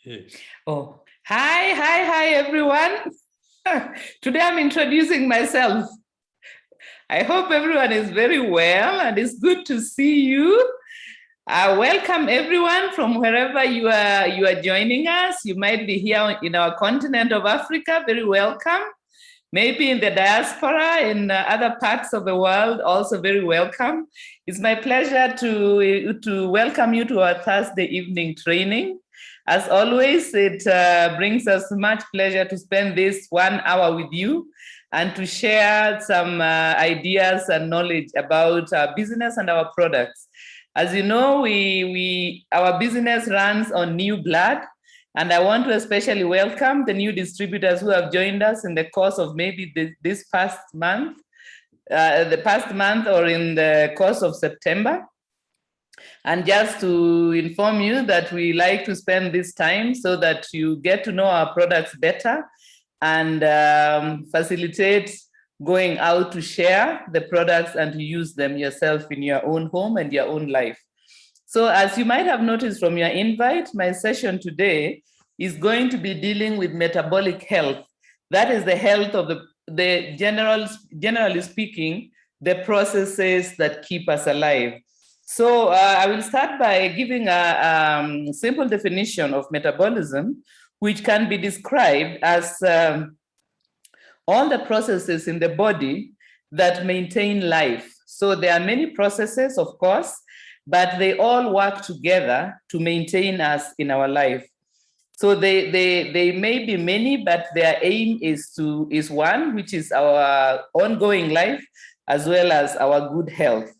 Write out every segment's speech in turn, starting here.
Yes. Oh, hi, everyone. Today I'm introducing myself. I hope everyone is very well and it's good to see you. Welcome everyone from wherever you are joining us. You might be here in our continent of Africa, very welcome. Maybe in the diaspora in other parts of the world, also very welcome. It's my pleasure to welcome you to our Thursday evening training. As always, it brings us much pleasure to spend this 1 hour with you and to share some ideas and knowledge about our business and our products. As you know, our business runs on new blood, and I want to especially welcome the new distributors who have joined us in the course of maybe this past month, or in the course of September. And just to inform you that we like to spend this time so that you get to know our products better and facilitate going out to share the products and to use them yourself in your own home and your own life. So as you might have noticed from your invite, my session today is going to be dealing with metabolic health. That is the health of generally speaking, the processes that keep us alive. So I will start by giving a simple definition of metabolism, which can be described as all the processes in the body that maintain life. So there are many processes, of course, but they all work together to maintain us in our life. So they may be many, but their aim is one, which is our ongoing life, as well as our good health.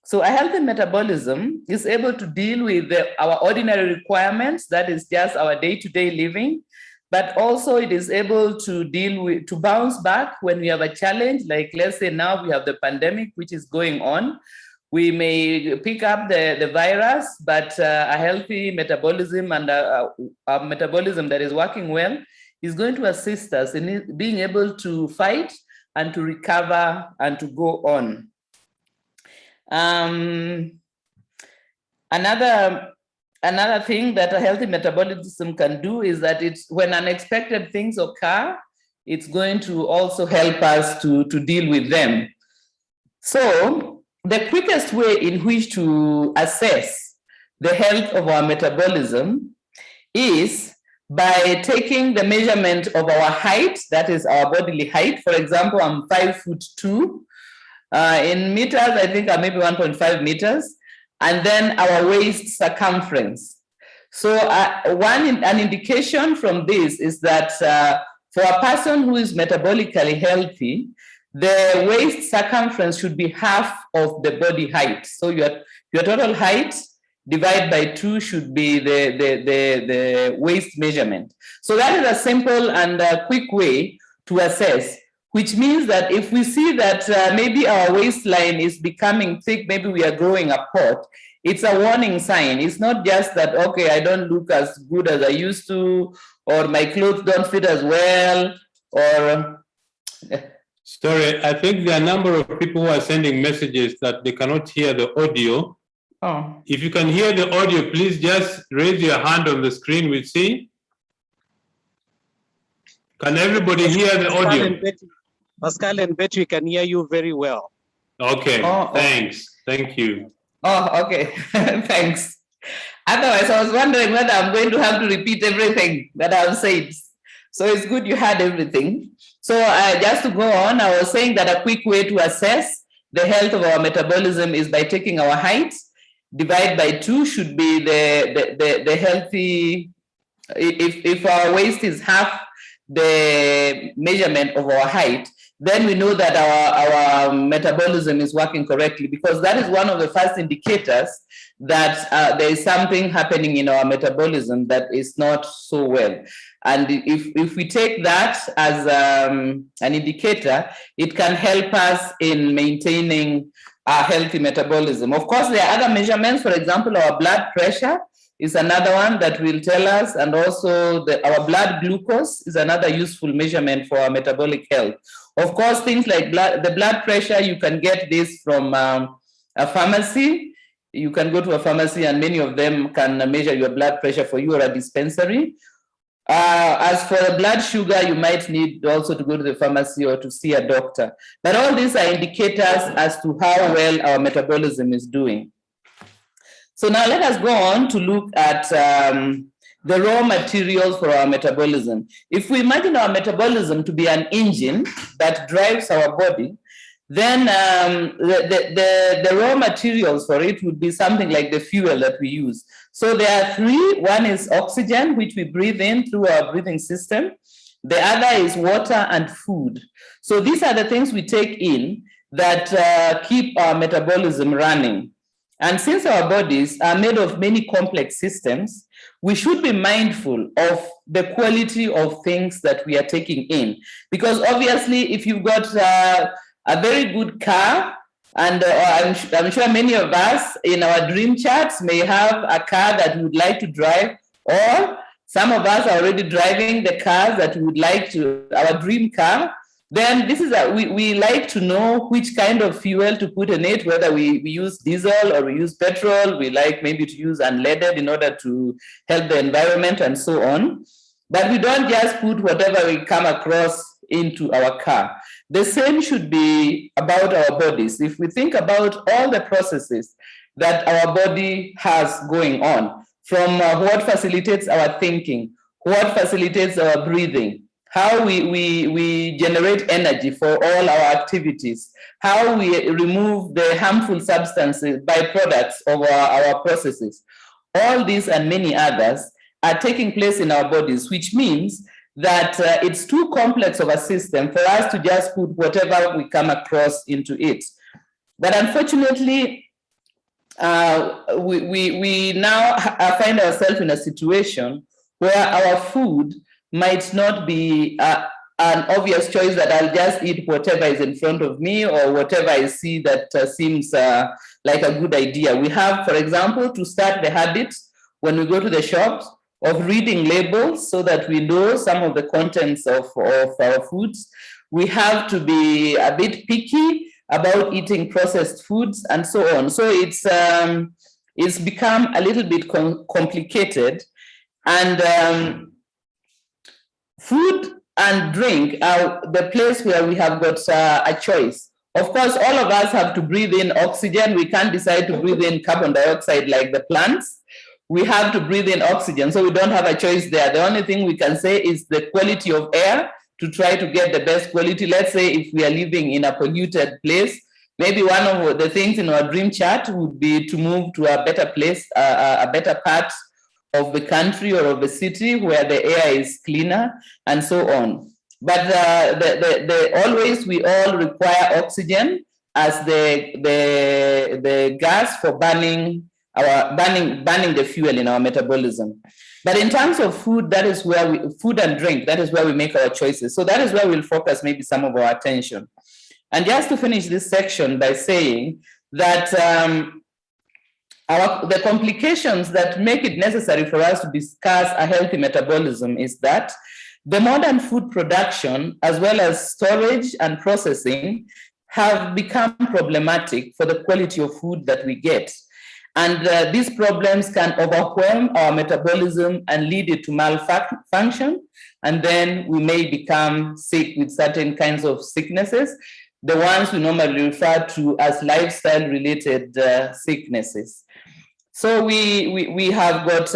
So a healthy metabolism is able to deal with our ordinary requirements, that is just our day-to-day living, but also it is able to bounce back when we have a challenge, like let's say now we have the pandemic, which is going on. We may pick up the virus, but a healthy metabolism and a metabolism that is working well is going to assist us in being able to fight and to recover and to go on. Another thing that a healthy metabolism can do is that when unexpected things occur, it's going to also help us to deal with them. So the quickest way in which to assess the health of our metabolism is by taking the measurement of our height, that is our bodily height. For example, I'm 5'2". In meters, I think I'm maybe 1.5 meters, and then our waist circumference. So an indication from this is that for a person who is metabolically healthy, the waist circumference should be half of the body height. So your total height divided by 2 should be the waist measurement. So that is a simple and a quick way to assess, which means that if we see that maybe our waistline is becoming thick, maybe we are growing a pot, it's a warning sign. It's not just that, okay, I don't look as good as I used to, or my clothes don't fit as well, or... Sorry, I think there are a number of people who are sending messages that they cannot hear the audio. Oh. If you can hear the audio, please just raise your hand on the screen. We'll see. Can everybody hear the audio? Pascal and Betty, we can hear you very well. Okay, thanks. Thank you. Oh, okay. Thanks. Otherwise, I was wondering whether I'm going to have to repeat everything that I've said. So it's good you had everything. So just to go on, I was saying that a quick way to assess the health of our metabolism is by taking our height, divide by 2 should be the healthy, if our waist is half the measurement of our height, then we know that our metabolism is working correctly, because that is one of the first indicators that there is something happening in our metabolism that is not so well. And if we take that as an indicator, it can help us in maintaining a healthy metabolism. Of course, there are other measurements. For example, our blood pressure is another one that will tell us, and also our blood glucose is another useful measurement for our metabolic health. Of course, things like the blood pressure, you can get this from a pharmacy. you can go to a pharmacy and many of them can measure your blood pressure for you, or a dispensary. As for the blood sugar, you might need also to go to the pharmacy or to see a doctor. But all these are indicators as to how well our metabolism is doing. So now let us go on to look at the raw materials for our metabolism. If we imagine our metabolism to be an engine that drives our body, then the raw materials for it would be something like the fuel that we use. So there are three. One is oxygen, which we breathe in through our breathing system. The other is water and food. So these are the things we take in that keep our metabolism running. And since our bodies are made of many complex systems, we should be mindful of the quality of things that we are taking in. Because obviously, if you've got a very good car, and I'm sure many of us in our dream charts may have a car that we would like to drive, or some of us are already driving the cars that we would like to, our dream car. Then this is we like to know which kind of fuel to put in it, whether we use diesel or we use petrol. We like maybe to use unleaded in order to help the environment and so on. But we don't just put whatever we come across into our car. The same should be about our bodies. If we think about all the processes that our body has going on, from what facilitates our thinking, what facilitates our breathing, how we generate energy for all our activities, how we remove the harmful substances, byproducts of our processes. All these and many others are taking place in our bodies, which means that it's too complex of a system for us to just put whatever we come across into it. But unfortunately, we now find ourselves in a situation where our food might not be an obvious choice, that I'll just eat whatever is in front of me or whatever I see that seems like a good idea. We have, for example, to start the habit when we go to the shops of reading labels so that we know some of the contents of our foods. We have to be a bit picky about eating processed foods and so on. So it's become a little bit complicated. And food and drink are the place where we have got a choice. Of course, all of us have to breathe in oxygen. We can't decide to breathe in carbon dioxide like the plants. We have to breathe in oxygen, so we don't have a choice there. The only thing we can say is the quality of air, to try to get the best quality. Let's say if we are living in a polluted place, maybe one of the things in our dream chart would be to move to a better place, a better part of the country or of the city where the air is cleaner and so on. But always we all require oxygen as the gas for burning the fuel in our metabolism. But in terms of food, that is where food and drink, that is where we make our choices. So that is where we'll focus maybe some of our attention. And just to finish this section by saying that the complications that make it necessary for us to discuss a healthy metabolism is that the modern food production, as well as storage and processing, have become problematic for the quality of food that we get. And these problems can overwhelm our metabolism and lead it to malfunction. And then we may become sick with certain kinds of sicknesses, the ones we normally refer to as lifestyle-related sicknesses. So we have got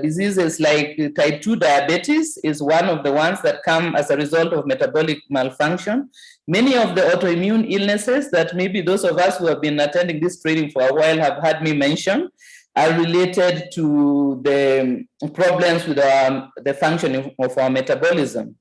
diseases like type 2 diabetes is one of the ones that come as a result of metabolic malfunction. Many of the autoimmune illnesses that maybe those of us who have been attending this training for a while have heard me mention are related to the problems with the functioning of our metabolism.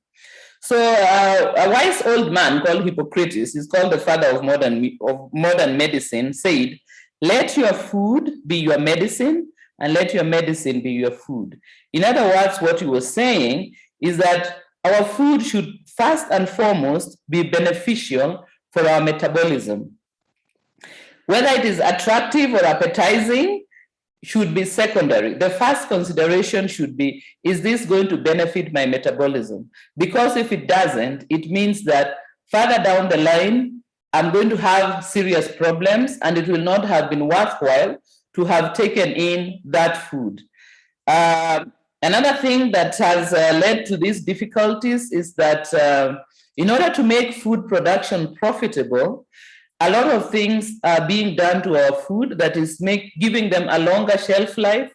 So a wise old man called Hippocrates, is called the father of modern medicine, said, "Let your food be your medicine, and let your medicine be your food." In other words, what he was saying is that our food should first and foremost be beneficial for our metabolism. Whether it is attractive or appetizing should be secondary. The first consideration should be, is this going to benefit my metabolism? Because if it doesn't, it means that further down the line, I'm going to have serious problems and it will not have been worthwhile to have taken in that food. Another thing that has led to these difficulties is that in order to make food production profitable, a lot of things are being done to our food that is giving them a longer shelf life,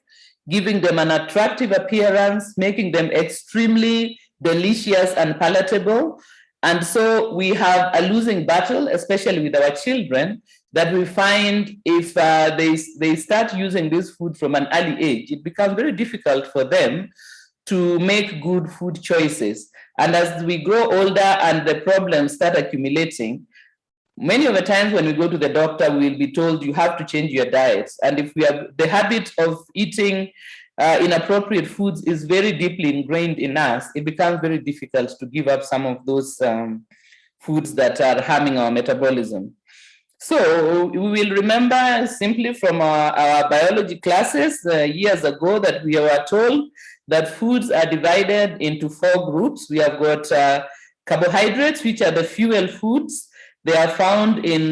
giving them an attractive appearance, making them extremely delicious and palatable. And so we have a losing battle, especially with our children, that we find if they start using this food from an early age, it becomes very difficult for them to make good food choices. And as we grow older and the problems start accumulating, many of the times when we go to the doctor, we'll be told you have to change your diets. And if we have the habit of eating inappropriate foods is very deeply ingrained in us, it becomes very difficult to give up some of those foods that are harming our metabolism. So we will remember simply from our biology classes years ago that we were told that foods are divided into 4 groups. We have got carbohydrates, which are the fuel foods. They are found in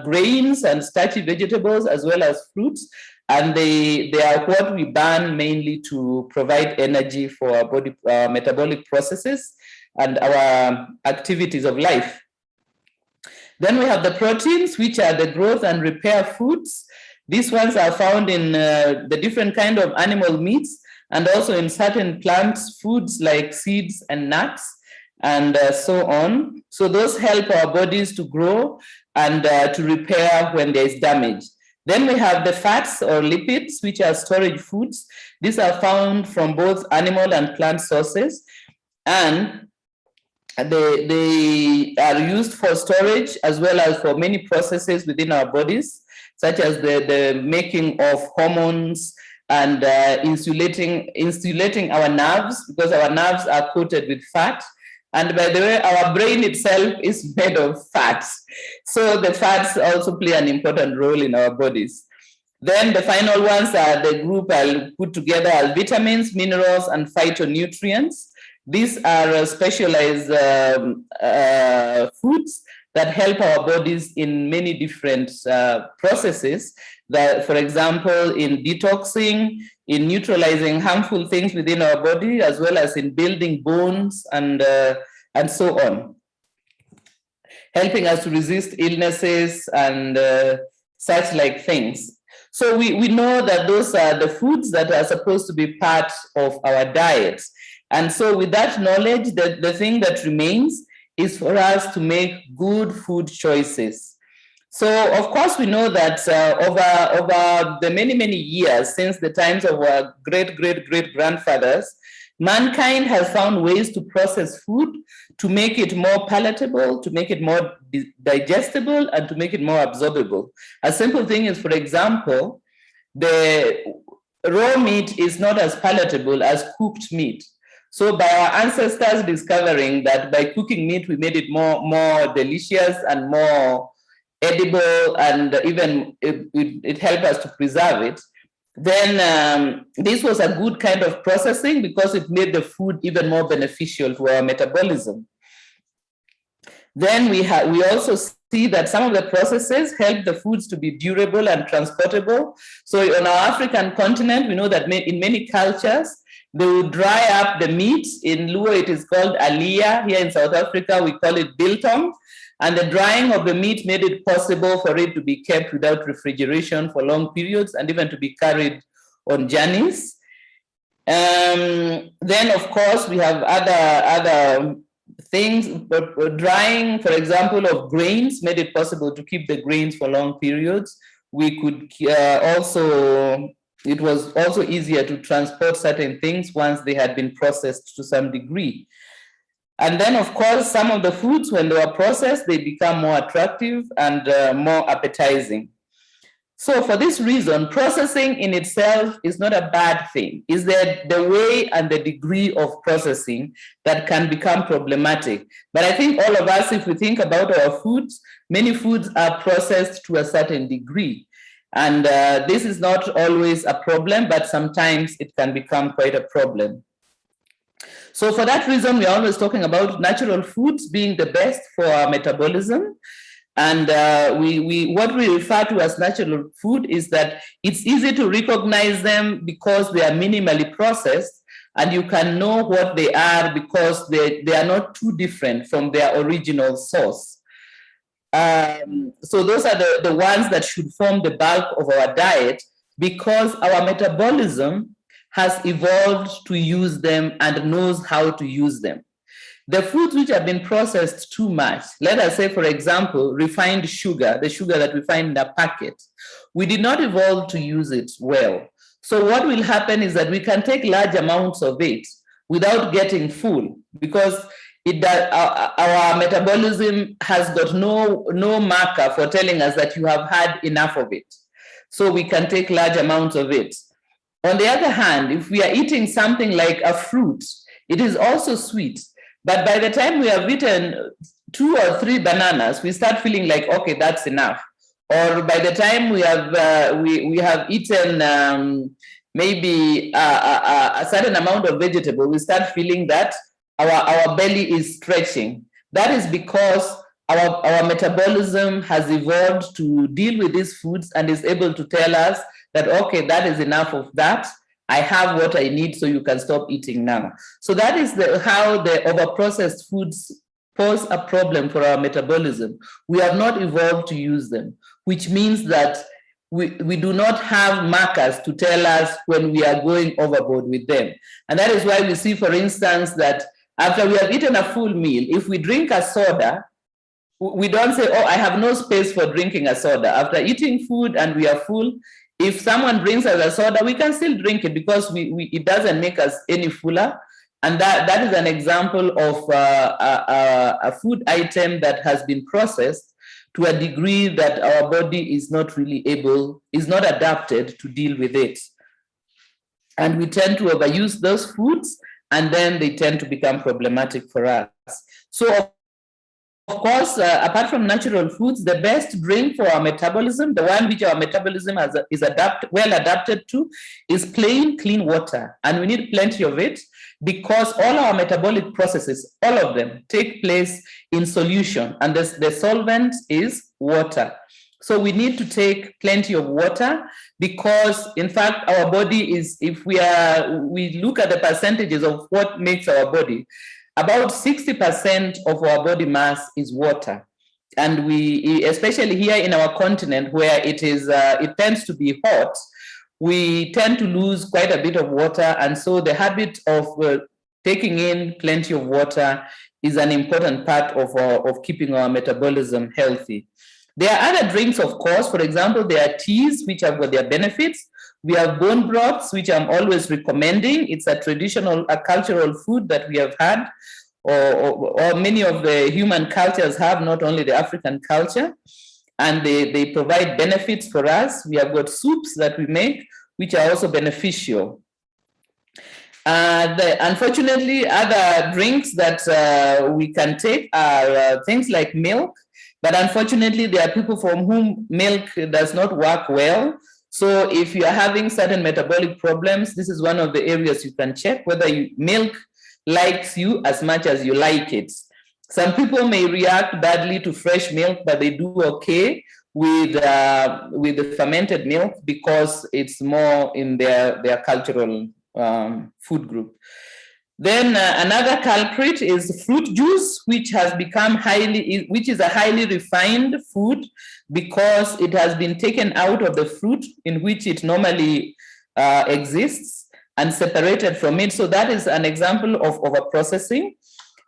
grains and starchy vegetables as well as fruits. And they are what we burn mainly to provide energy for our body metabolic processes and our activities of life. Then we have the proteins, which are the growth and repair foods. These ones are found in the different kind of animal meats and also in certain plant foods like seeds and nuts and so on. So those help our bodies to grow and to repair when there is damage. Then we have the fats or lipids, which are storage foods. These are found from both animal and plant sources. And they are used for storage as well as for many processes within our bodies, such as the making of hormones and insulating our nerves, because our nerves are coated with fat. And by the way, our brain itself is made of fats. So the fats also play an important role in our bodies. Then the final ones are the group I'll put together as vitamins, minerals, and phytonutrients. These are specialized foods that help our bodies in many different processes. That, for example, in detoxing, in neutralizing harmful things within our body, as well as in building bones and so on, helping us to resist illnesses and such like things. So we know that those are the foods that are supposed to be part of our diets. And so with that knowledge, the thing that remains is for us to make good food choices. So, of course, we know that over the many, many years, since the times of our great-great-great-grandfathers, mankind has found ways to process food to make it more palatable, to make it more digestible, and to make it more absorbable. A simple thing is, for example, the raw meat is not as palatable as cooked meat. So by our ancestors discovering that by cooking meat, we made it more delicious and more edible, and even it helped us to preserve it, then this was a good kind of processing because it made the food even more beneficial to our metabolism. Then we also see that some of the processes help the foods to be durable and transportable. So on our African continent, we know that in many cultures, they would dry up the meat. In Luo, it is called alia. Here in South Africa, we call it biltong. And the drying of the meat made it possible for it to be kept without refrigeration for long periods and even to be carried on journeys. Then, of course, we have other things. Drying, for example, of grains made it possible to keep the grains for long periods. We could it was also easier to transport certain things once they had been processed to some degree. And then, of course, some of the foods, when they were processed, they become more attractive and more appetizing. So for this reason, processing in itself is not a bad thing. It's the way and the degree of processing that can become problematic. But I think all of us, if we think about our foods, many foods are processed to a certain degree. And this is not always a problem, but sometimes it can become quite a problem. So for that reason, we're always talking about natural foods being the best for our metabolism. And what we refer to as natural food is that it's easy to recognize them because they are minimally processed, and you can know what they are because they are not too different from their original source. So those are the ones that should form the bulk of our diet, because our metabolism has evolved to use them and knows how to use them. The foods which have been processed too much, let us say, for example, refined sugar, the sugar that we find in a packet, we did not evolve to use it well. So what will happen is that we can take large amounts of it without getting full, because our metabolism has got no marker for telling us that you have had enough of it. So we can take large amounts of it. On the other hand, if we are eating something like a fruit, it is also sweet. But by the time we have eaten 2 or 3 bananas, we start feeling like, okay, that's enough. Or by the time we have eaten maybe a certain amount of vegetable, we start feeling that our belly is stretching. That is because our metabolism has evolved to deal with these foods and is able to tell us that, okay, that is enough of that. I have what I need, so you can stop eating now. So that is how the overprocessed foods pose a problem for our metabolism. We have not evolved to use them, which means that we do not have markers to tell us when we are going overboard with them. And that is why we see, for instance, that after we have eaten a full meal, if we drink a soda, we don't say, oh, I have no space for drinking a soda. After eating food and we are full, if someone brings us a soda, we can still drink it because it doesn't make us any fuller. And that is an example of a food item that has been processed to a degree that our body is not adapted to deal with it. And we tend to overuse those foods, and then they tend to become problematic for us. So, of course, apart from natural foods, the best drink for our metabolism, the one which our metabolism is well adapted to, is plain, clean water. And we need plenty of it because all our metabolic processes, all of them, take place in solution. And the solvent is water. So we need to take plenty of water because, in fact, our body is, if we look at the percentages of what makes our body, about 60% of our body mass is water. And we, especially here in our continent where it tends to be hot, we tend to lose quite a bit of water. And so the habit of taking in plenty of water is an important part of keeping our metabolism healthy. There are other drinks, of course. For example, there are teas, which have got their benefits. We have bone broths, which I'm always recommending. It's a cultural food that we have had, or many of the human cultures have, not only the African culture. And they provide benefits for us. We have got soups that we make, which are also beneficial. Unfortunately, other drinks that we can take are things like milk. But unfortunately, there are people for whom milk does not work well. So if you are having certain metabolic problems, this is one of the areas you can check whether milk likes you as much as you like it. Some people may react badly to fresh milk, but they do okay with the fermented milk because it's more in their cultural food group. Then another culprit is fruit juice, which is a highly refined food because it has been taken out of the fruit in which it normally exists and separated from it. So that is an example of overprocessing.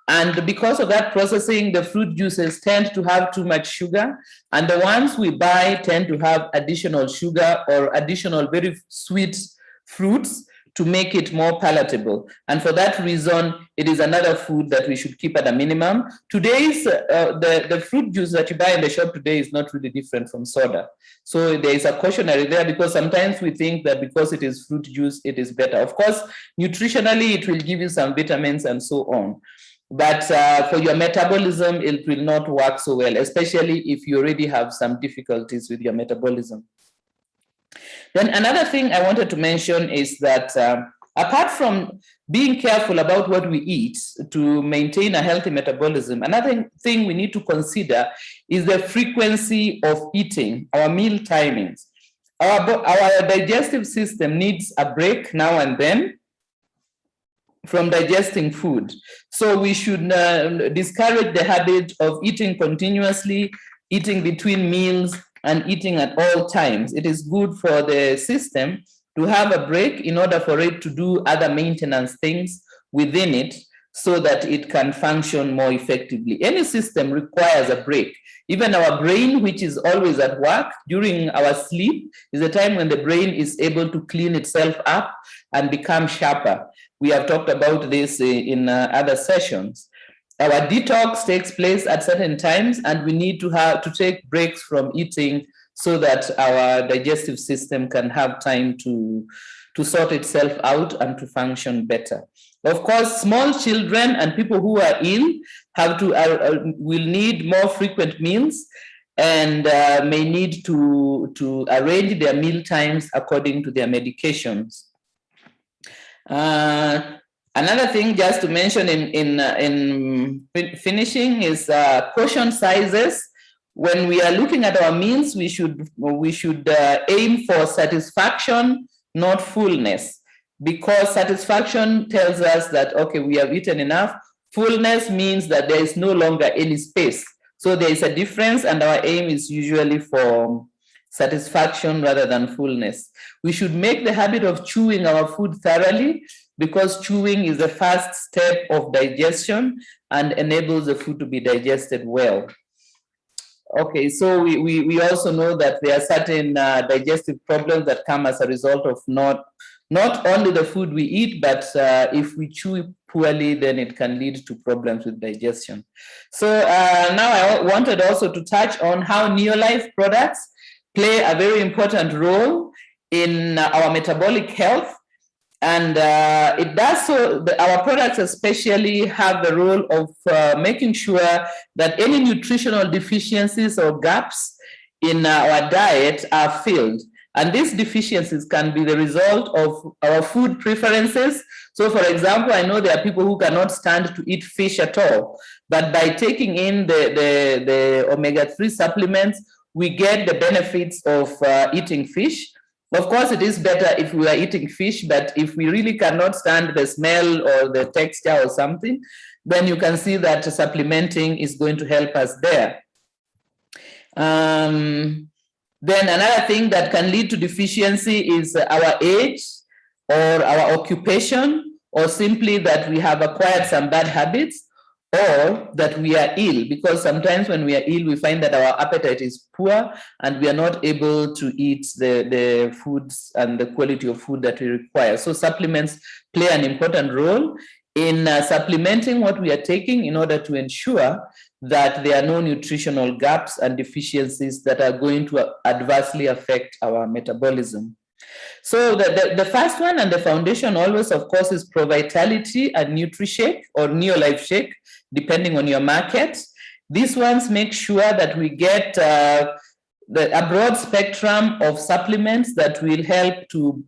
And because of that processing, the fruit juices tend to have too much sugar. And the ones we buy tend to have additional sugar or additional very sweet fruits to make it more palatable. And for that reason, it is another food that we should keep at a minimum. Today's, the fruit juice that you buy in the shop today is not really different from soda. So there is a cautionary there because sometimes we think that because it is fruit juice, it is better. Of course, nutritionally, it will give you some vitamins and so on. But for your metabolism, it will not work so well, especially if you already have some difficulties with your metabolism. Then another thing I wanted to mention is that Apart from being careful about what we eat to maintain a healthy metabolism, another thing we need to consider is the frequency of eating, our meal timings. Our digestive system needs a break now and then from digesting food. So we should discourage the habit of eating continuously, eating between meals, and eating at all times. It is good for the system to have a break in order for it to do other maintenance things within it so that it can function more effectively. Any system requires a break. Even our brain, which is always at work, during our sleep is a time when the brain is able to clean itself up and become sharper. We have talked about this in other sessions. Our detox takes place at certain times, and we need to take breaks from eating so that our digestive system can have time to sort itself out and to function better. Of course, small children and people who are ill will need more frequent meals and may need to arrange their meal times according to their medications. Another thing just to mention in finishing is portion sizes. When we are looking at our meals, we should aim for satisfaction, not fullness, because satisfaction tells us that, okay, we have eaten enough. Fullness means that there is no longer any space. So there is a difference, and our aim is usually for satisfaction rather than fullness. We should make the habit of chewing our food thoroughly, because chewing is the first step of digestion and enables the food to be digested well. Okay, so we also know that there are certain digestive problems that come as a result of not only the food we eat, but if we chew poorly, then it can lead to problems with digestion. So now I wanted also to touch on how Neolife products play a very important role in our metabolic health. And it does so, our products especially have the role of making sure that any nutritional deficiencies or gaps in our diet are filled. And these deficiencies can be the result of our food preferences. So for example, I know there are people who cannot stand to eat fish at all, but by taking in the omega-3 supplements, we get the benefits of eating fish. Of course, it is better if we are eating fish, but if we really cannot stand the smell or the texture or something, then you can see that supplementing is going to help us there. Then another thing that can lead to deficiency is our age or our occupation, or simply that we have acquired some bad habits, or that we are ill, because sometimes when we are ill, we find that our appetite is poor and we are not able to eat the foods and the quality of food that we require. So supplements play an important role in supplementing what we are taking in order to ensure that there are no nutritional gaps and deficiencies that are going to adversely affect our metabolism. So the first one and the foundation always, of course, is ProVitality and NutriShake or Neolife Shake, depending on your market. These ones make sure that we get a broad spectrum of supplements that will help to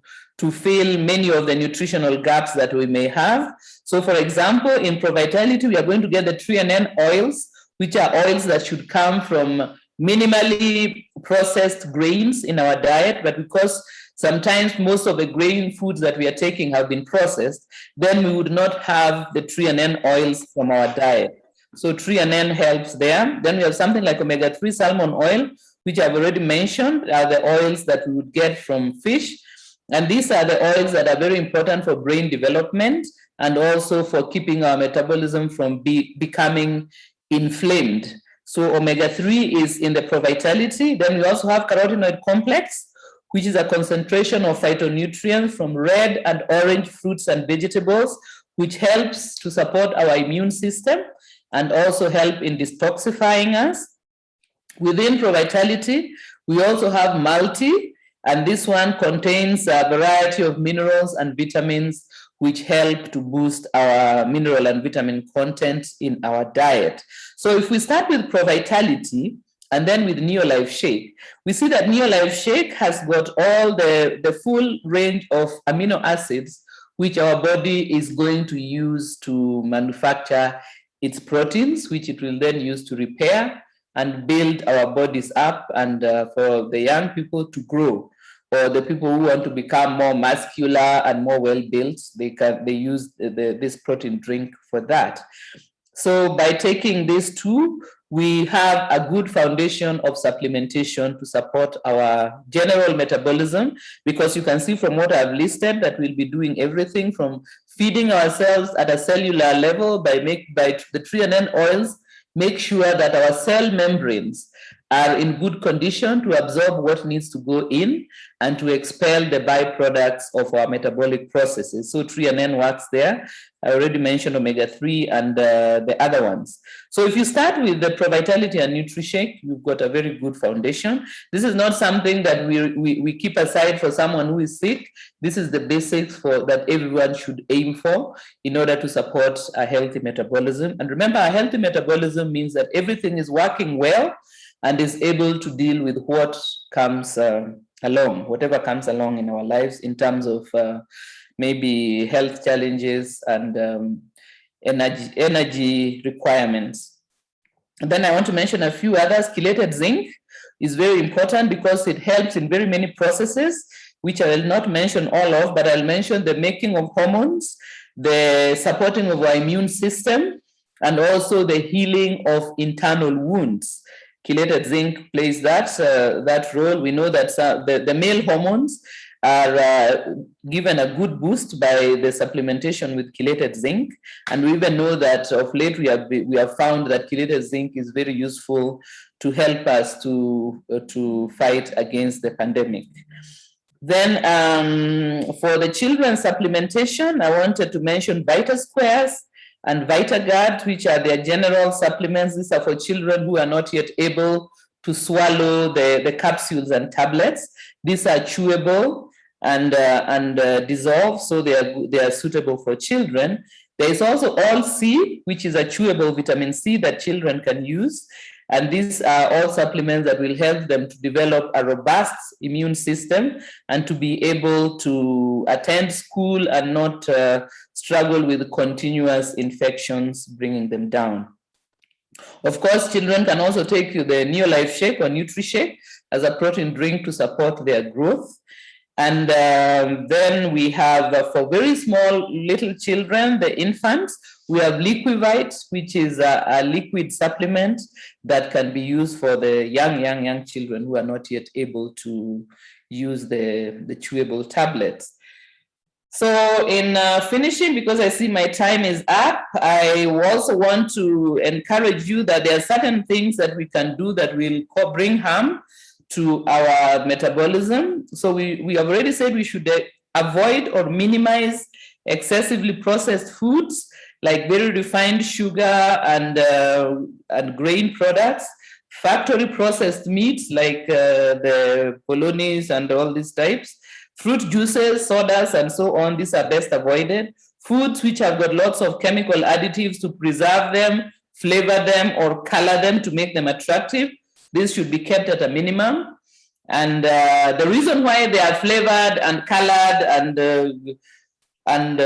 fill many of the nutritional gaps that we may have. So for example, in ProVitality, we are going to get the tree and N oils, which are oils that should come from minimally processed grains in our diet, but because sometimes most of the grain foods that we are taking have been processed, then we would not have the tree and N oils from our diet. So tree and N helps there. Then we have something like omega-3 salmon oil, which I've already mentioned, are the oils that we would get from fish. And these are the oils that are very important for brain development and also for keeping our metabolism from becoming inflamed. So omega-3 is in the ProVitality. Then we also have carotenoid complex, which is a concentration of phytonutrients from red and orange fruits and vegetables, which helps to support our immune system and also help in detoxifying us. Within ProVitality, we also have multi, and this one contains a variety of minerals and vitamins which help to boost our mineral and vitamin content in our diet. So if we start with ProVitality and then with Neolife Shake, we see that Neolife Shake has got all the full range of amino acids which our body is going to use to manufacture its proteins, which it will then use to repair and build our bodies up, and for the young people to grow, or the people who want to become more muscular and more well-built, they use this protein drink for that. So by taking these two, we have a good foundation of supplementation to support our general metabolism, because you can see from what I've listed that we'll be doing everything from feeding ourselves at a cellular level by the tree and N oils, make sure that our cell membranes are in good condition to absorb what needs to go in and to expel the byproducts of our metabolic processes. So tree and N works there. I already mentioned omega-3 and the other ones. So if you start with the Pro Vitality and NutriShake, you've got a very good foundation. This is not something that we keep aside for someone who is sick. This is the basics that everyone should aim for in order to support a healthy metabolism. And remember, a healthy metabolism means that everything is working well and is able to deal with what comes along, whatever comes along in our lives in terms of maybe health challenges and energy requirements. And then I want to mention a few others. Chelated zinc is very important because it helps in very many processes, which I will not mention all of, but I'll mention the making of hormones, the supporting of our immune system, and also the healing of internal wounds. Chelated zinc plays that role. We know that the male hormones are given a good boost by the supplementation with chelated zinc, and we even know that of late we have found that chelated zinc is very useful to help us to fight against the pandemic. Then for the children's supplementation, I wanted to mention Vita Squares and VitaGuard, which are their general supplements. These are for children who are not yet able to swallow the capsules and tablets. These are chewable and dissolve, so they are suitable for children. There is also All C, which is a chewable vitamin C that children can use. And these are all supplements that will help them to develop a robust immune system and to be able to attend school and not struggle with continuous infections bringing them down. Of course, children can also take the Neolife Shake or NutriShake as a protein drink to support their growth. And then we have, for very small little children, the infants, we have Liquivite, which is a liquid supplement that can be used for the young children who are not yet able to use the chewable tablets. So in finishing, because I see my time is up, I also want to encourage you that there are certain things that we can do that will bring harm to our metabolism. So we have already said we should avoid or minimize excessively processed foods like very refined sugar and grain products, factory processed meats like the bolognese and all these types, fruit juices, sodas, and so on. These are best avoided. Foods which have got lots of chemical additives to preserve them, flavor them, or color them to make them attractive. This should be kept at a minimum. And the reason why they are flavored and colored and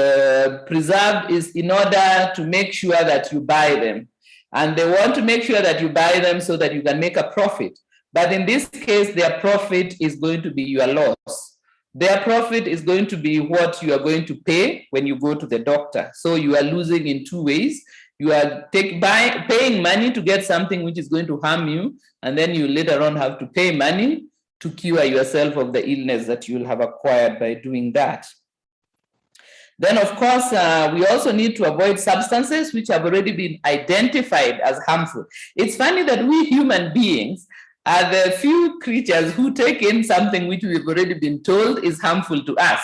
preserved is in order to make sure that you buy them. And they want to make sure that you buy them so that you can make a profit. But in this case, their profit is going to be your loss. Their profit is going to be what you are going to pay when you go to the doctor. So you are losing in two ways. You are paying money to get something which is going to harm you, and then you later on have to pay money to cure yourself of the illness that you will have acquired by doing that. Then, of course, we also need to avoid substances which have already been identified as harmful. It's funny that we human beings are the few creatures who take in something which we've already been told is harmful to us.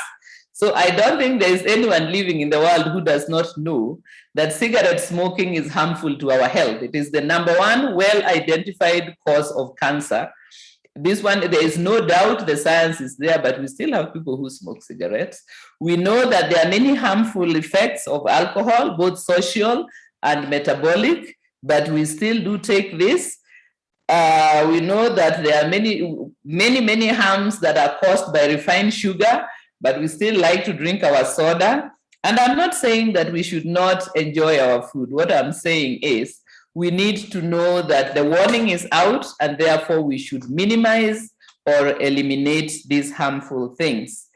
So I don't think there is anyone living in the world who does not know that cigarette smoking is harmful to our health. It is the #1 well-identified cause of cancer. This one, there is no doubt the science is there, but we still have people who smoke cigarettes. We know that there are many harmful effects of alcohol, both social and metabolic, but we still do take this. We know that there are many harms that are caused by refined sugar, but we still like to drink our soda. And I'm not saying that we should not enjoy our food. What I'm saying is we need to know that the warning is out, and therefore we should minimize or eliminate these harmful things.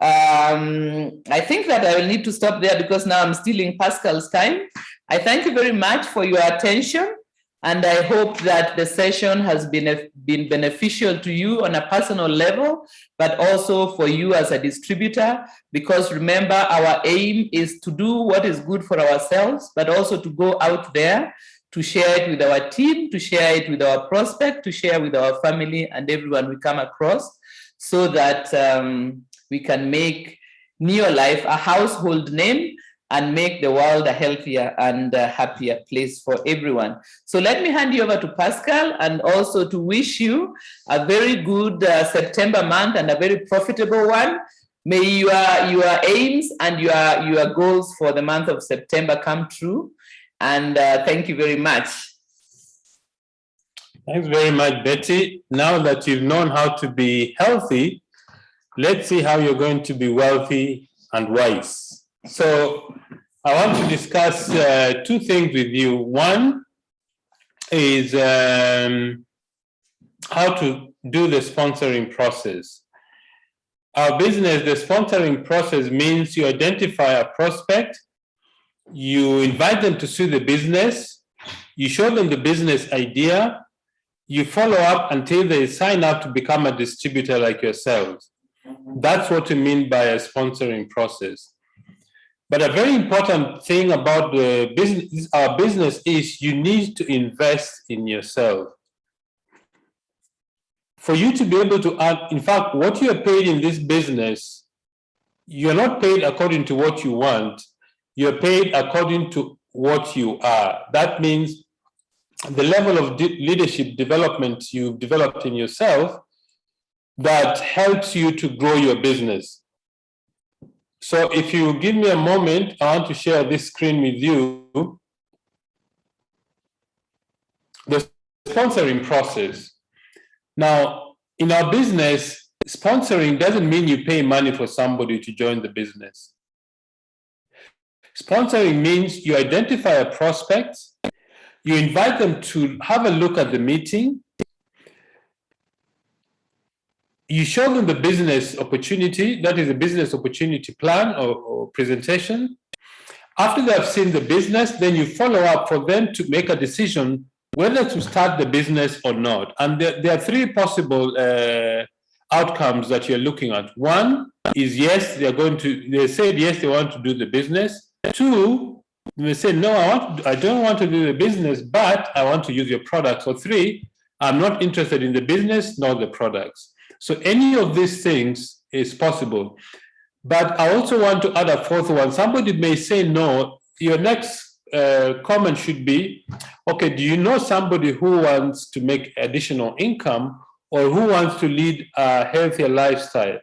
I think that I will need to stop there because now I'm stealing Pascal's time. I thank you very much for your attention, and I hope that the session has been beneficial to you on a personal level, but also for you as a distributor, because remember, our aim is to do what is good for ourselves, but also to go out there to share it with our team, to share it with our prospect, to share with our family and everyone we come across, so that we can make Neolife a household name and make the world a healthier and happier place for everyone. So let me hand you over to Pascal, and also to wish you a very good September month and a very profitable one. May your aims and your goals for the month of September come true. And thank you very much. Thanks very much, Betty. Now that you've known how to be healthy, let's see how you're going to be wealthy and wise. So I want to discuss two things with you. One is how to do the sponsoring process. Our business, the sponsoring process means you identify a prospect, you invite them to see the business, you show them the business idea, you follow up until they sign up to become a distributor like yourselves. That's what we mean by a sponsoring process. But a very important thing about the business, our business, is you need to invest in yourself. For you to be able to earn, in fact, what you are paid in this business, you're not paid according to what you want, you're paid according to what you are. That means the level of leadership development you've developed in yourself that helps you to grow your business. So if you give me a moment, I want to share this screen with you. The sponsoring process. Now, in our business, sponsoring doesn't mean you pay money for somebody to join the business. Sponsoring means you identify a prospect, you invite them to have a look at the meeting, you show them the business opportunity, that is a business opportunity plan or presentation. After they have seen the business, then you follow up for them to make a decision whether to start the business or not. And there are three possible outcomes that you're looking at. One is yes, they said yes, they want to do the business. Two, they say no, I don't want to do the business, but I want to use your products. Or three, I'm not interested in the business nor the products. So any of these things is possible. But I also want to add a fourth one. Somebody may say no. Your next comment should be, okay, do you know somebody who wants to make additional income or who wants to lead a healthier lifestyle?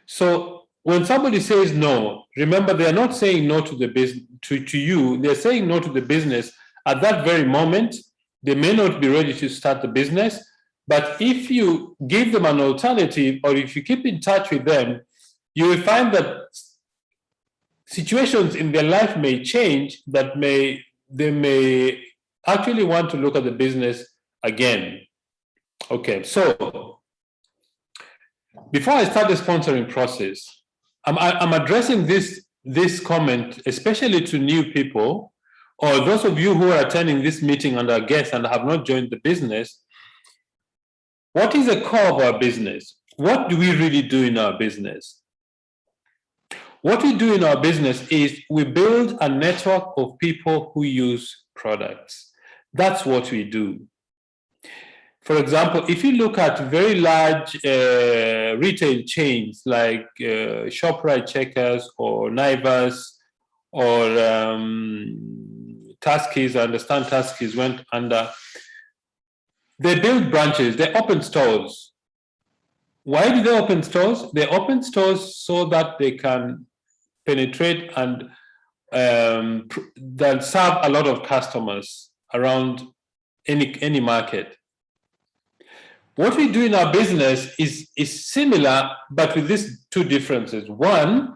So when somebody says no, remember they are not saying no to the business to you. They're saying no to the business at that very moment. They may not be ready to start the business. But if you give them an alternative, or if you keep in touch with them, you will find that situations in their life may change, that they may actually want to look at the business again. Okay, so before I start the sponsoring process, I'm addressing this comment especially to new people, or those of you who are attending this meeting and are guests and have not joined the business. What is the core of our business? What do we really do in our business? What we do in our business is we build a network of people who use products. That's what we do. For example, if you look at very large retail chains like ShopRite, Checkers, or Naivas, or Tuskys, I understand Tuskys went under. They build branches, they open stores. Why do they open stores? They open stores so that they can penetrate and that serve a lot of customers around any market. What we do in our business is similar, but with these two differences. One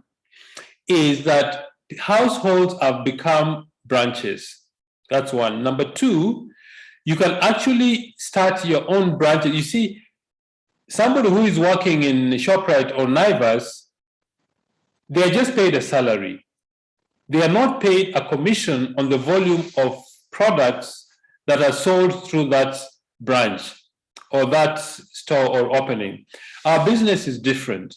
is that households have become branches. That's one. Number two, you can actually start your own branches. You see, somebody who is working in ShopRite or Naivas, they are just paid a salary. They are not paid a commission on the volume of products that are sold through that branch or that store or opening. Our business is different.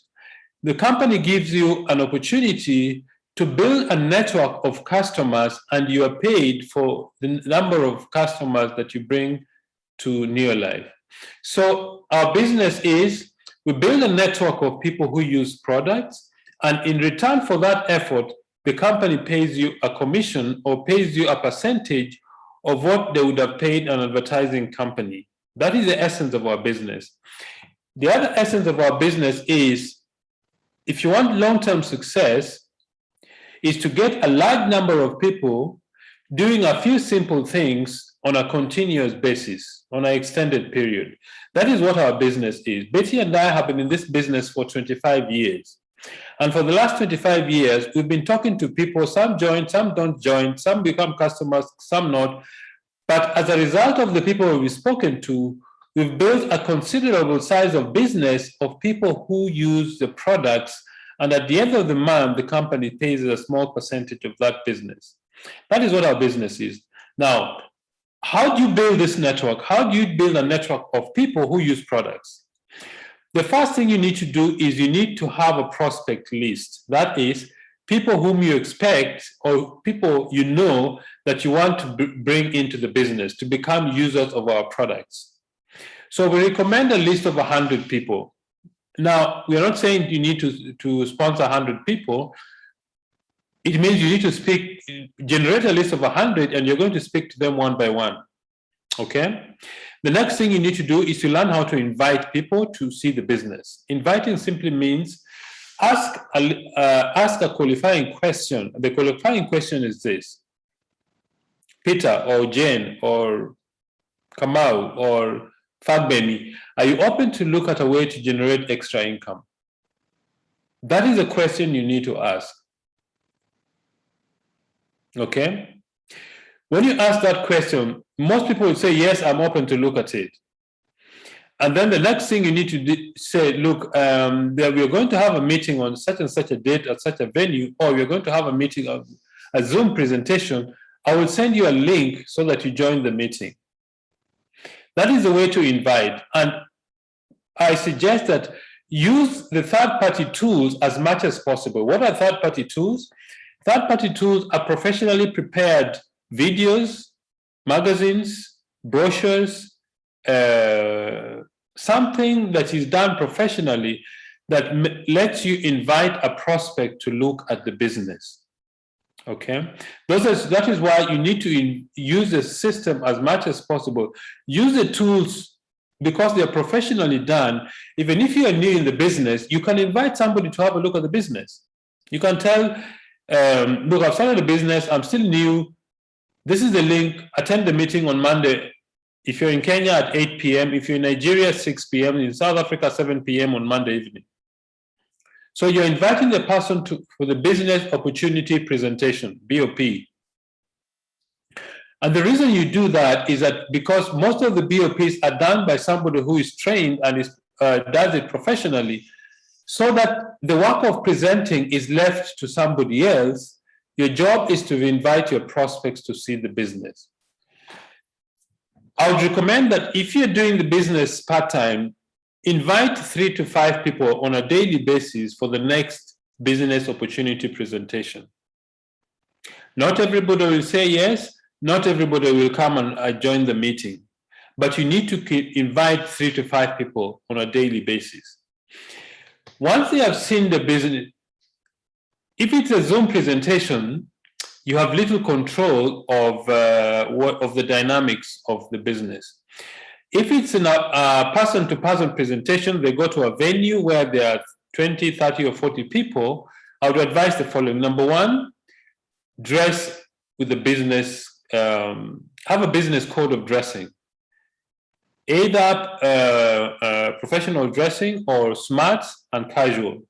The company gives you an opportunity to build a network of customers, and you are paid for the number of customers that you bring to Neolife. So our business is, we build a network of people who use products, and in return for that effort, the company pays you a commission or pays you a percentage of what they would have paid an advertising company. That is the essence of our business. The other essence of our business is, if you want long-term success, is to get a large number of people doing a few simple things on a continuous basis, on an extended period. That is what our business is. Betty and I have been in this business for 25 years. And for the last 25 years, we've been talking to people, some join, some don't join, some become customers, some not. But as a result of the people we've spoken to, we've built a considerable size of business of people who use the products. And at the end of the month, the company pays a small percentage of that business. That is what our business is. Now, how do you build this network? How do you build a network of people who use products? The first thing you need to do is you need to have a prospect list. That is, people whom you expect or people you know that you want to bring into the business to become users of our products. So we recommend a list of 100 people. Now, we are not saying you need to sponsor 100 people. It means you need to generate a list of 100, and you're going to speak to them one by one. Okay? The next thing you need to do is to learn how to invite people to see the business. Inviting simply means ask a qualifying question. The qualifying question is this: Peter or Jane or Kamau or Fagbeni, are you open to look at a way to generate extra income? That is a question you need to ask. Okay? When you ask that question, most people will say, yes, I'm open to look at it. And then the next thing you need to say, look, that we're going to have a meeting on such and such a date at such a venue, or we're going to have a meeting, a Zoom presentation. I will send you a link so that you join the meeting. That is the way to invite. And I suggest that use the third-party tools as much as possible. What are third-party tools? Third-party tools are professionally prepared videos, magazines, brochures, something that is done professionally that lets you invite a prospect to look at the business. Okay, that is why you need to use the system as much as possible. Use the tools because they are professionally done. Even if you are new in the business, you can invite somebody to have a look at the business. You can tell, look, I've started a business, I'm still new. This is the link, attend the meeting on Monday. If you're in Kenya at 8 p.m., if you're in Nigeria, 6 p.m., in South Africa, 7 p.m. on Monday evening. So you're inviting the person for the business opportunity presentation, BOP. And the reason you do that is that because most of the BOPs are done by somebody who is trained and does it professionally, so that the work of presenting is left to somebody else. Your job is to invite your prospects to see the business. I would recommend that if you're doing the business part-time, invite 3 to 5 people on a daily basis for the next business opportunity presentation. Not everybody will say yes, not everybody will come and join the meeting, but you need to invite 3 to 5 people on a daily basis. Once they have seen the business, if it's a Zoom presentation, you have little control of the dynamics of the business. If it's a person-to-person presentation, they go to a venue where there are 20, 30, or 40 people, I would advise the following. Number one, dress with the business, have a business code of dressing. Either professional dressing or smart and casual.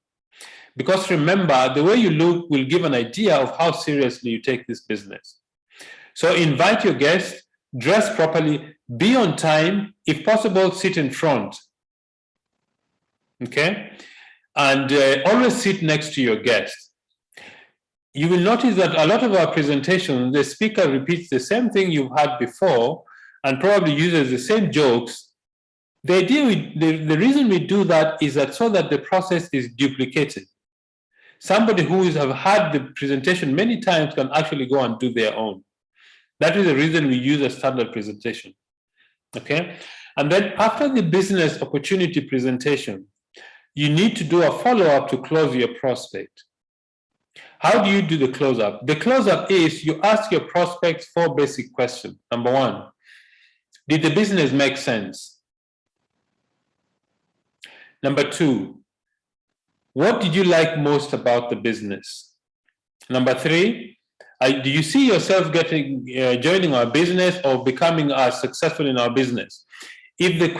Because remember, the way you look will give an idea of how seriously you take this business. So invite your guests, dress properly, be on time, if possible, sit in front. Okay? And always sit next to your guest. You will notice that a lot of our presentations, the speaker repeats the same thing you've had before and probably uses the same jokes. The idea, the reason we do that is that so that the process is duplicated. Somebody who have had the presentation many times can actually go and do their own. That is the reason we use a standard presentation. Okay? And then after the business opportunity presentation, you need to do a follow-up to close your prospect. How do you do the close-up? The close-up is you ask your prospects 4 basic questions. Number 1, did the business make sense? Number 2, what did you like most about the business? Number 3, do you see yourself joining our business or becoming successful in our business? If the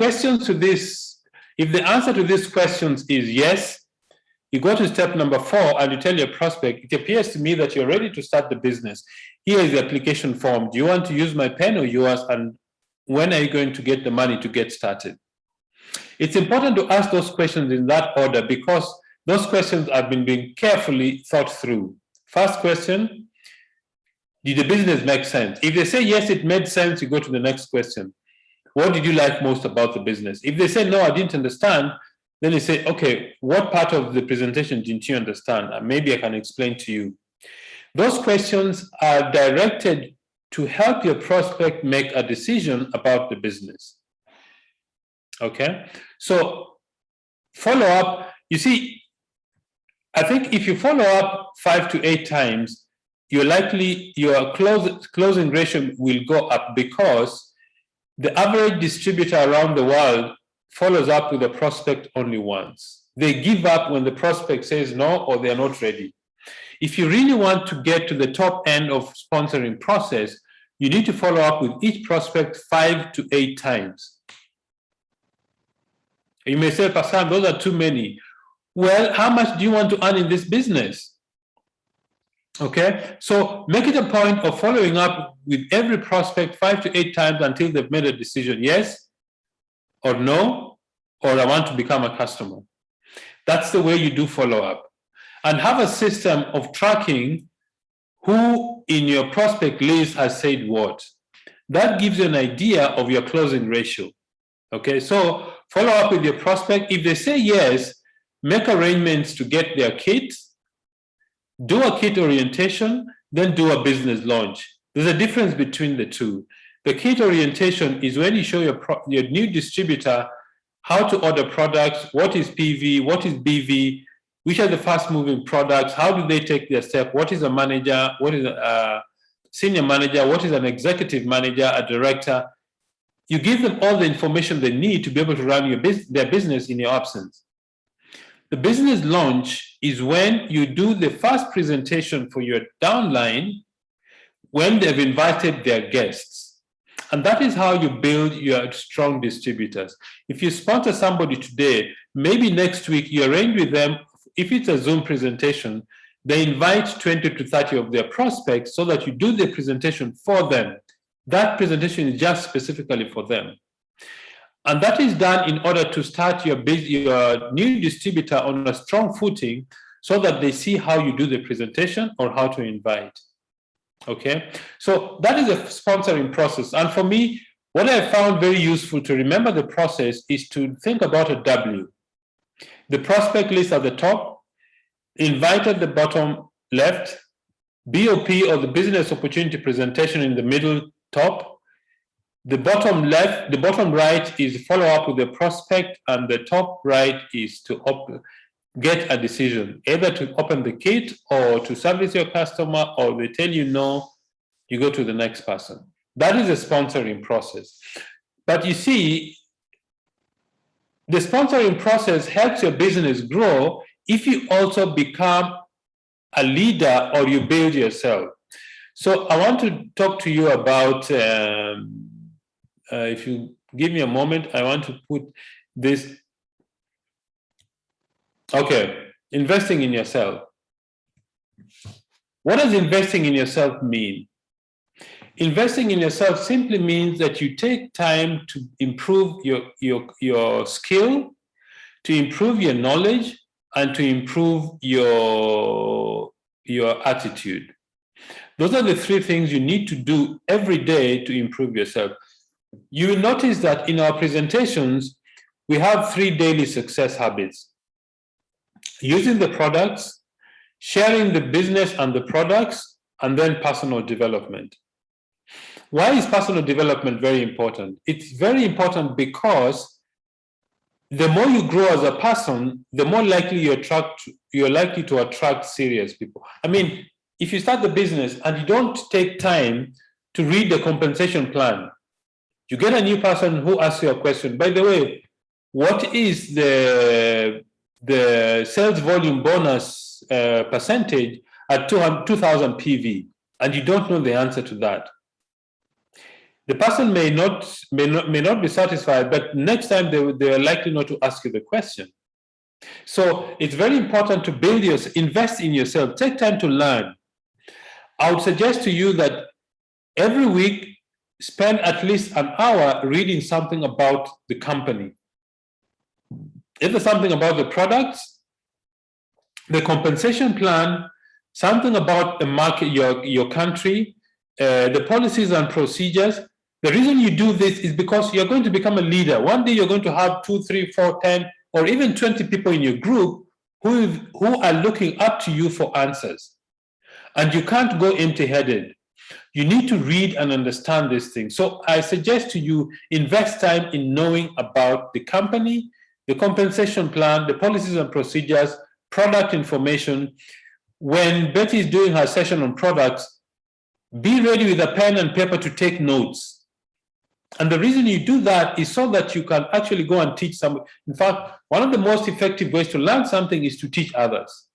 answer to these questions is yes, you go to step number 4 and you tell your prospect, it appears to me that you're ready to start the business. Here is the application form. Do you want to use my pen or yours? And when are you going to get the money to get started? It's important to ask those questions in that order because those questions have been being carefully thought through. First question, did the business make sense? If they say yes, it made sense, you go to the next question. What did you like most about the business? If they say no, I didn't understand, then you say, okay, what part of the presentation didn't you understand? And maybe I can explain to you. Those questions are directed to help your prospect make a decision about the business. Okay? So follow up, you see, I think if you follow up 5 to 8 times, your closing ratio will go up because the average distributor around the world follows up with a prospect only once. They give up when the prospect says no or they're not ready. If you really want to get to the top end of sponsoring process, you need to follow up with each prospect 5 to 8 times. You may say, Pascal, those are too many. Well, how much do you want to earn in this business? Okay, so make it a point of following up with every prospect 5 to 8 times until they've made a decision, yes or no, or I want to become a customer. That's the way you do follow up. And have a system of tracking who in your prospect list has said what. That gives you an idea of your closing ratio. Okay, so follow up with your prospect. If they say yes, make arrangements to get their kit, do a kit orientation, then do a business launch. There's a difference between the two. The kit orientation is when you show your new distributor how to order products, what is PV, what is BV, which are the fast-moving products, how do they take their step, what is a manager, what is a senior manager, what is an executive manager, a director. You give them all the information they need to be able to run their business in your absence. The business launch is when you do the first presentation for your downline when they've invited their guests. And that is how you build your strong distributors. If you sponsor somebody today, maybe next week you arrange with them, if it's a Zoom presentation, they invite 20 to 30 of their prospects so that you do the presentation for them. That presentation is just specifically for them. And that is done in order to start your new distributor on a strong footing so that they see how you do the presentation or how to invite. Okay, so that is a sponsoring process. And for me, what I found very useful to remember the process is to think about a W. The prospect list at the top, invite at the bottom left, BOP or the business opportunity presentation in the middle top. The bottom left, the bottom right is follow up with the prospect, and the top right is to get a decision, either to open the kit or to service your customer, or they tell you no, you go to the next person. That is a sponsoring process. But you see, the sponsoring process helps your business grow if you also become a leader or you build yourself. So I want to talk to you about, if you give me a moment, I want to put this. Okay, Investing in yourself. What does investing in yourself mean? Investing in yourself simply means that you take time to improve your skill, to improve your knowledge, and to improve your attitude. Those are the three things you need to do every day to improve yourself. You will notice that in our presentations, we have 3 daily success habits. Using the products, sharing the business and the products, and then personal development. Why is personal development very important? It's very important because the more you grow as a person, the more likely you're likely to attract serious people. I mean, if you start the business and you don't take time to read the compensation plan, you get a new person who asks you a question. By the way, what is the sales volume bonus percentage at 2,000 PV? And you don't know the answer to that. The person may not be satisfied, but next time they are likely not to ask you the question. So it's very important to invest in yourself, take time to learn. I would suggest to you that every week, spend at least an hour reading something about the company. Either something about the products, the compensation plan, something about the market, your country, the policies and procedures. The reason you do this is because you're going to become a leader. One day you're going to have 2, 3, 4, 10, or even 20 people in your group who are looking up to you for answers. And you can't go empty-headed. You need to read and understand these things. So I suggest to you, invest time in knowing about the company, the compensation plan, the policies and procedures, product information. When Betty is doing her session on products, be ready with a pen and paper to take notes. And the reason you do that is so that you can actually go and teach someone. In fact, one of the most effective ways to learn something is to teach others.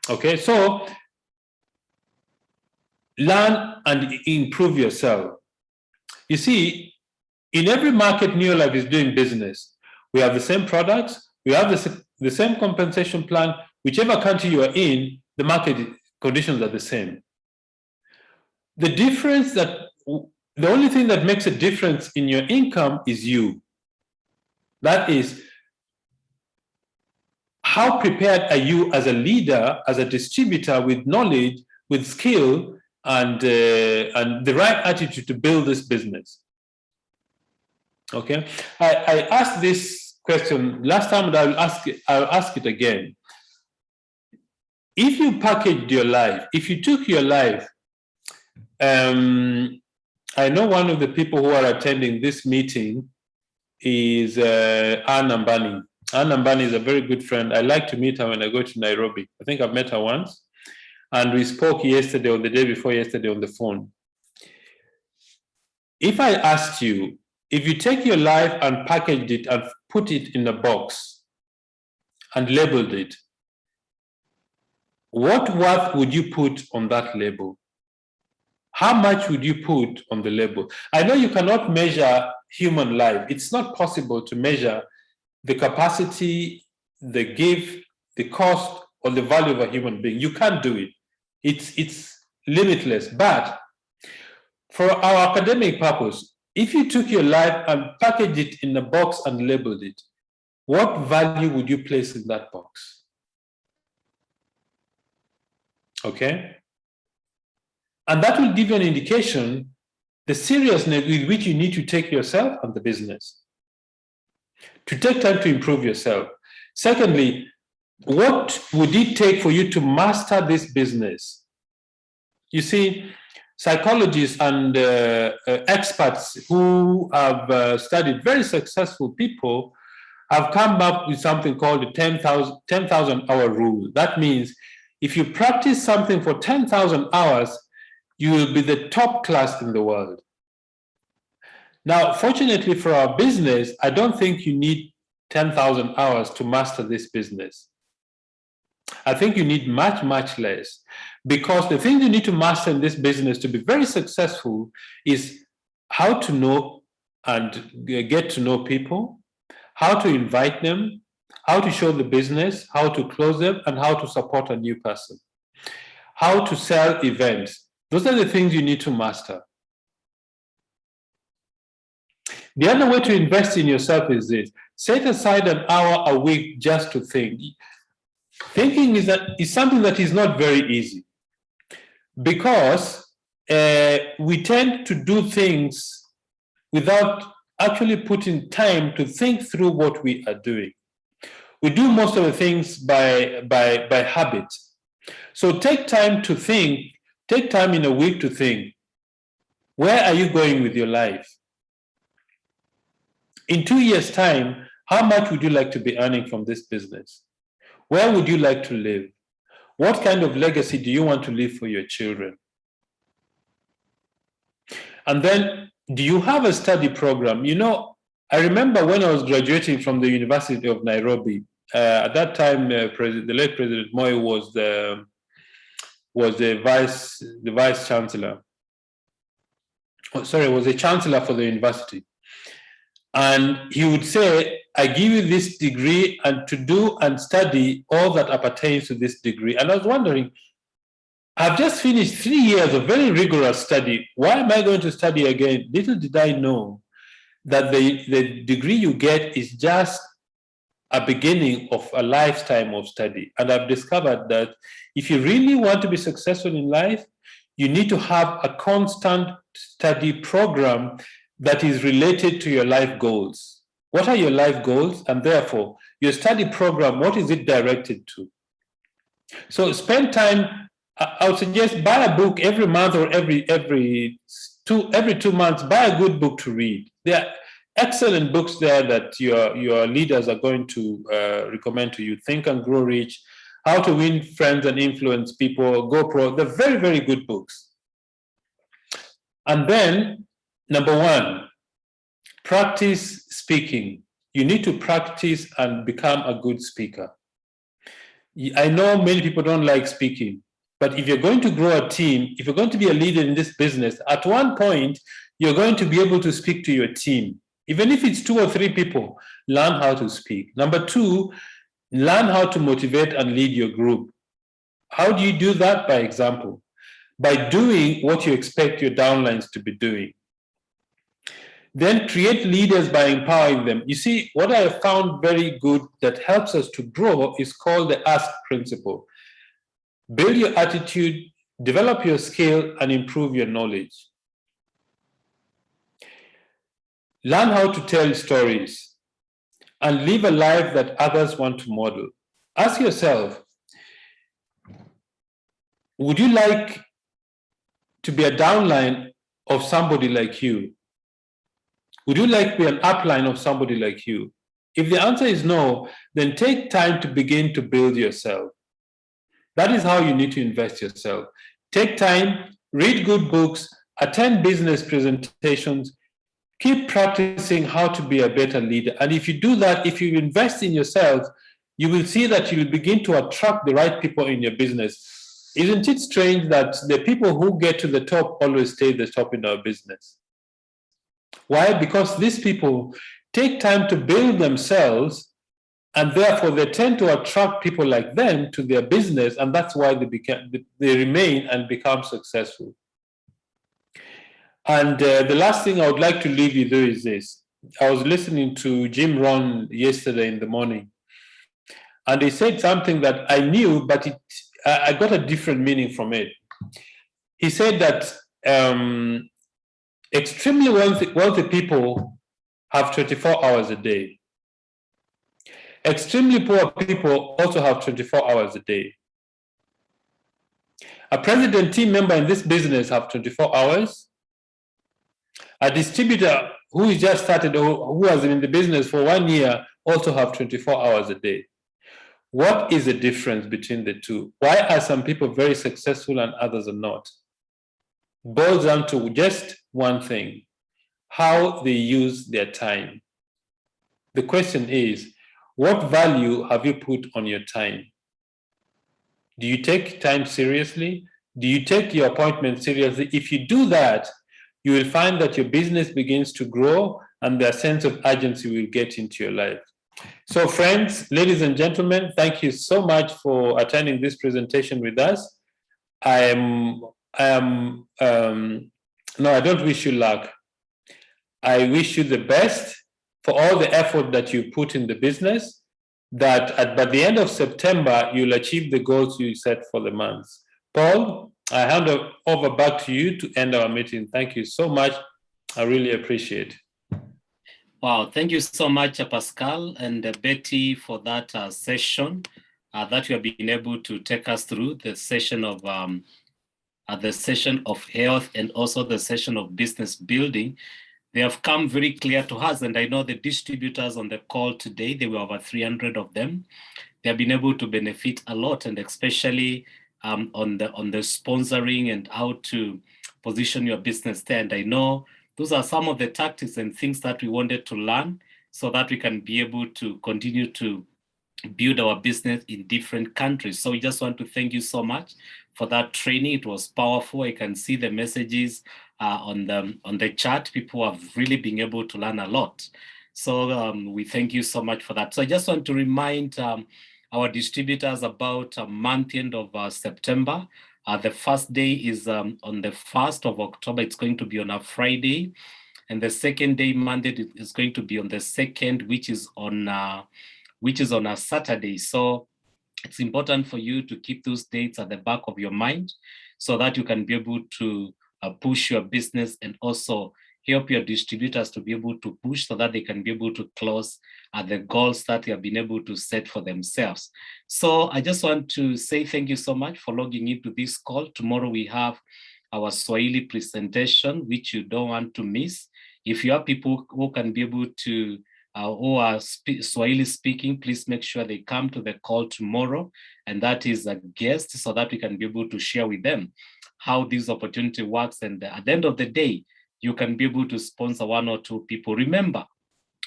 Okay, so learn and improve yourself. You see, in every market Neolife is doing business. We have the same products, we have the same compensation plan. Whichever country you are in, the market conditions are the same. The only thing that makes a difference in your income is you. That is, how prepared are you as a leader, as a distributor with knowledge, with skill, and the right attitude to build this business. Okay, I asked this question last time, and I'll ask it again. If you packaged your life, if you took your life, I know one of the people who are attending this meeting is Ann Ambani. Ann Ambani is a very good friend. I like to meet her when I go to Nairobi. I think I've met her once. And we spoke yesterday or the day before yesterday on the phone. If I asked you, if you take your life and packaged it and put it in a box and labeled it, what worth would you put on that label? How much would you put on the label? I know you cannot measure human life. It's not possible to measure the capacity, the gift, the cost, or the value of a human being. You can't do it. It's limitless. But for our academic purpose, if you took your life and packaged it in a box and labeled it, what value would you place in that box? Okay? And that will give you an indication the seriousness with which you need to take yourself and the business. To take time to improve yourself. Secondly, what would it take for you to master this business? You see, psychologists and experts who have studied very successful people have come up with something called the 10,000 hour rule. That means if you practice something for 10,000 hours, you will be the top class in the world. Now, fortunately for our business, I don't think you need 10,000 hours to master this business. I think you need much, much less, because the thing you need to master in this business to be very successful is how to know and get to know people, how to invite them, how to show the business, how to close them, and how to support a new person, how to sell events. Those are the things you need to master. The other way to invest in yourself is this: set aside an hour a week just to think. Thinking is something that is not very easy, because we tend to do things without actually putting time to think through what we are doing. We do most of the things by habit. So take time to think, take time in a week to think, where are you going with your life? In 2 years' time, how much would you like to be earning from this business? Where would you like to live? What kind of legacy do you want to leave for your children? And then, do you have a study program? You know, I remember when I was graduating from the University of Nairobi, at that time, the late President Moi was the vice chancellor. Oh, sorry, was the chancellor for the university. And he would say, I give you this degree and to do and study all that appertains to this degree. And I was wondering, I've just finished 3 years of very rigorous study. Why am I going to study again? Little did I know that the degree you get is just a beginning of a lifetime of study. And I've discovered that if you really want to be successful in life, you need to have a constant study program that is related to your life goals. What are your life goals? And therefore, your study program, what is it directed to? So spend time. I would suggest buy a book every month or every 2 months. Buy a good book to read. There are excellent books there that your leaders are going to recommend to you. Think and Grow Rich, How to Win Friends and Influence People, Go Pro. They're very, very good books. And then, number one, practice speaking. You need to practice and become a good speaker. I know many people don't like speaking, but if you're going to grow a team, if you're going to be a leader in this business, at one point, you're going to be able to speak to your team. Even if it's 2 or 3 people, learn how to speak. Number 2, learn how to motivate and lead your group. How do you do that? By example, by doing what you expect your downlines to be doing. Then create leaders by empowering them. You see, what I have found very good that helps us to grow is called the ask principle. Build your attitude, develop your skill, and improve your knowledge. Learn how to tell stories and live a life that others want to model. Ask yourself, would you like to be a downline of somebody like you? Would you like to be an upline of somebody like you? If the answer is no, then take time to begin to build yourself. That is how you need to invest yourself. Take time, read good books, attend business presentations, keep practicing how to be a better leader. And if you do that, if you invest in yourself, you will see that you will begin to attract the right people in your business. Isn't it strange that the people who get to the top always stay at the top in our business? Why? Because these people take time to build themselves, and therefore they tend to attract people like them to their business, and that's why they remain and become successful. And the last thing I would like to leave you with is this. I was listening to Jim Rohn yesterday in the morning, and he said something that I knew, but I got a different meaning from it. He said that extremely wealthy people have 24 hours a day. Extremely poor people also have 24 hours a day. A president team member in this business have 24 hours. A distributor who is just started or who has been in the business for 1 year also have 24 hours a day. What is the difference between the two? Why are some people very successful and others are not? Boils down to just one thing: how they use their time. The question is, what value have you put on your time? Do you take time seriously? Do you take your appointment seriously? If you do that, you will find that your business begins to grow and the sense of urgency will get into your life. So friends, ladies and gentlemen, thank you so much for attending this presentation with us. I don't wish you luck. I wish you the best for all the effort that you put in the business, that by the end of September, you'll achieve the goals you set for the month. Paul, I hand over back to you to end our meeting. Thank you so much. I really appreciate it. Wow, thank you so much, Pascal and Betty, for that session that you have been able to take us through, the session of health and also the session of business building. They have come very clear to us, and I know the distributors on the call today, there were over 300 of them. They have been able to benefit a lot, and especially on the sponsoring and how to position your business there. And I know those are some of the tactics and things that we wanted to learn so that we can be able to continue to build our business in different countries. So we just want to thank you so much for that training. It was powerful. I can see the messages on the chat. People have really been able to learn a lot. So we thank you so much for that. So I just want to remind our distributors about a month end of September. The first day is on the 1st of October. It's going to be on a Friday. And the second day, Monday, is going to be on the 2nd, which is on a Saturday. So it's important for you to keep those dates at the back of your mind so that you can be able to push your business and also help your distributors to be able to push so that they can be able to close the goals that they have been able to set for themselves. So I just want to say thank you so much for logging into this call. Tomorrow we have our Swahili presentation, which you don't want to miss. If you have people who can be able to who are Swahili speaking, please make sure they come to the call tomorrow, and that is a guest, so that we can be able to share with them how this opportunity works. And at the end of the day, you can be able to sponsor 1 or 2 people. Remember,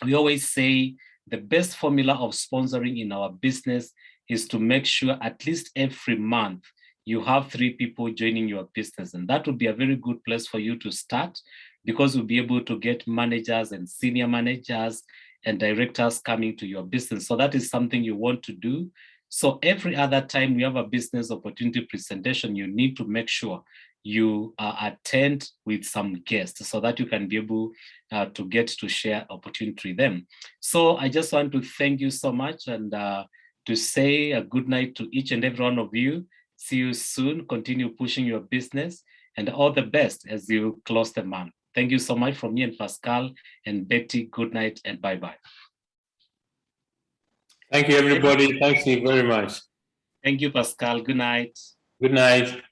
we always say the best formula of sponsoring in our business is to make sure at least every month you have 3 people joining your business. And that would be a very good place for you to start, because you'll be able to get managers and senior managers and directors coming to your business. So that is something you want to do. So every other time you have a business opportunity presentation, you need to make sure you attend with some guests so that you can be able to get to share opportunity with them. So I just want to thank you so much, and to say a good night to each and every one of you. See you soon. Continue pushing your business, and all the best as you close the month. Thank you so much from me and Pascal and Betty. Good night and bye-bye. Thank you, everybody. Thank you very much. Thank you, Pascal. Good night. Good night.